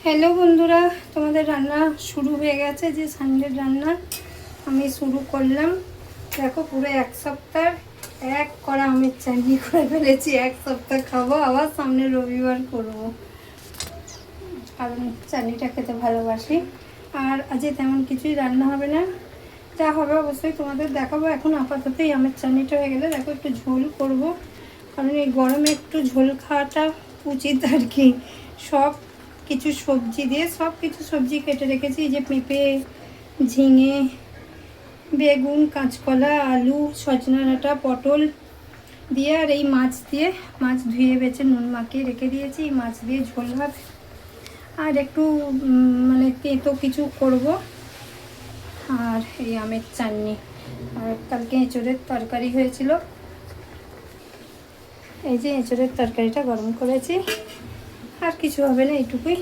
Hello বন্ধুরা, তোমাদের রান্না শুরু হয়ে গেছে। যে সানডের রান্না আমি শুরু করলাম। দেখো পুরো এক সপ্তাহ এক কড়া আমের চাটনি করে ফেলেছি। এক সপ্তাহ খাবো, আবার সামনে রবিবার করব, কারণ চাটনিটা খেতে ভালোবাসি। আর আজকে তেমন কিছুই রান্না হবে না, যা হবে অবশ্যই তোমাদের দেখাবো। এখন আপাতত এই আমের চাটনিটা হয়ে গেলে দেখো একটু ঝোল করব, কারণ এই গরমে একটু ঝোল খাওয়াটা উচিত আর কি। সব কিছু সবজি দিয়ে সবজি কেটে রেখেছি, এই যে পেঁপে, ঝিঙে, বেগুন, কাঁচকলা, আলু, সজনা ডাঁটা, পটল দিয়ে, আর এই মাছ দিয়ে, মাছ ধুয়ে বেছে নুন মাখিয়ে রেখে দিয়েছি। এই মাছ দিয়ে ঝোল ভাত আর একটু মানে তেঁতো কিছু করব, আর এই আমের চাটনি। আর কালকে এঁচোড়ের তরকারি হয়েছিল, এই যে এঁচোড়ের তরকারিটা গরম করেছি। আর কিছু হবে না, এইটুকুই।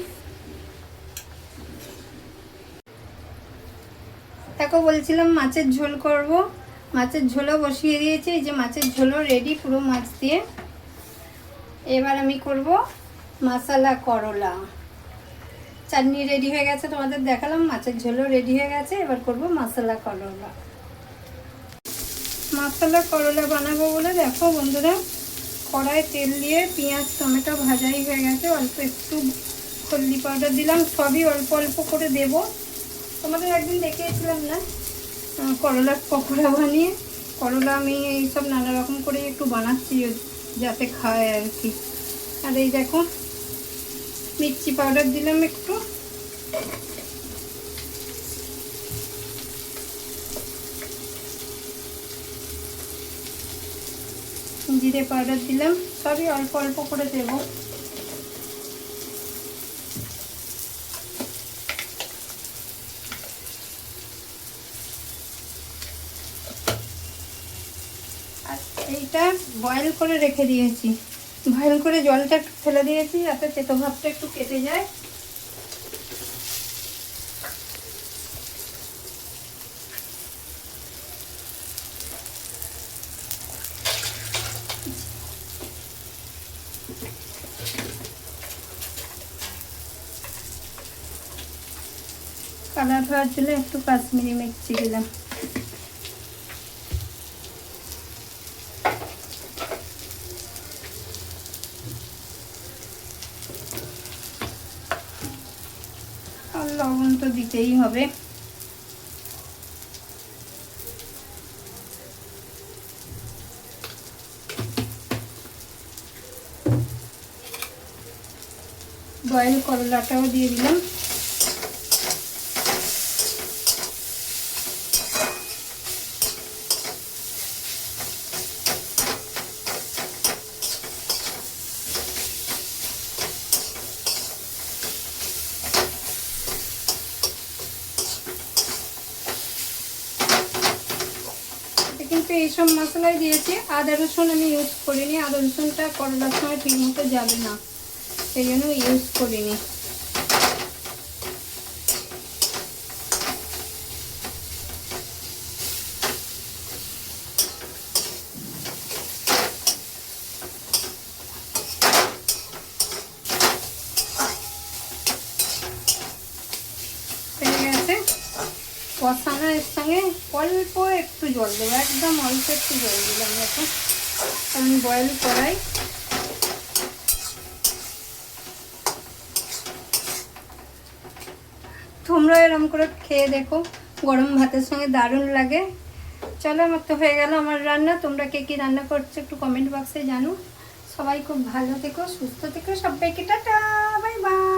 দেখো বলছিলাম মাছের ঝোল করব, মাছের ঝোলও বসিয়ে দিয়েছি। এই যে মাছের ঝোলও রেডি পুরো মাছ দিয়ে। এবার আমি করব মশলা করলা। চাটনি রেডি হয়ে গেছে, তোমাদের দেখালাম। মাছের ঝোলও রেডি হয়ে গেছে, এবার করব মশলা করলা। মশলা করলা বানাবো বলে দেখো বন্ধুরা, কড়ায় তেল দিয়ে পেঁয়াজ টমেটো ভাজাই হয়ে গেছে। অল্প একটু হলদি পাউডার দিলাম, সবই অল্প অল্প করে দেব। তোমাদের একদিন দেখিয়েছিলাম না করলার পকোড়া বানিয়ে? করলা আমি এইসব নানা রকম করে একটু বানাচ্ছি যাতে খায় আর কি। আর এই দেখো মির্চি পাউডার দিলাম একটু, জিরে পাউডার দিলাম, সবই অল্প অল্প করে দেব। আর এইটা বয়েল করে রেখে দিয়েছি, বয়েল করে জলটা একটু ফেলে দিয়েছি যাতে তেতো ভাবটা একটু কেটে যায়। কালার হওয়ার জন্য একটু কাশ্মীরি মির্চি দিলাম। আর লবণ তো দিতেই হবে। বয়েল করলাটাও দিয়ে দিলাম। কিন্তু এইসব মশলাই দিয়েছি, আদা রসুন আমি ইউজ করিনি। আদা রসুনটা করলার সময় ঠিক মতো যাবে না, সেই জন্য ইউজ করিনি। কষানো, এর সঙ্গে অল্প একটু জল দেবো, একদম অল্প একটু জল দিলাম দেখো, কারণ বয়েল করাই। তোমরা এরকম করে খেয়ে দেখো, গরম ভাতের সঙ্গে দারুণ লাগে। চলো, আমার তো হয়ে গেল আমার রান্না। তোমরা কে কী রান্না করছো একটু কমেন্ট বক্সে জানো। সবাই খুব ভালো থেকো, সুস্থ থেকো, সবাইকে টাটা, বাই বাই।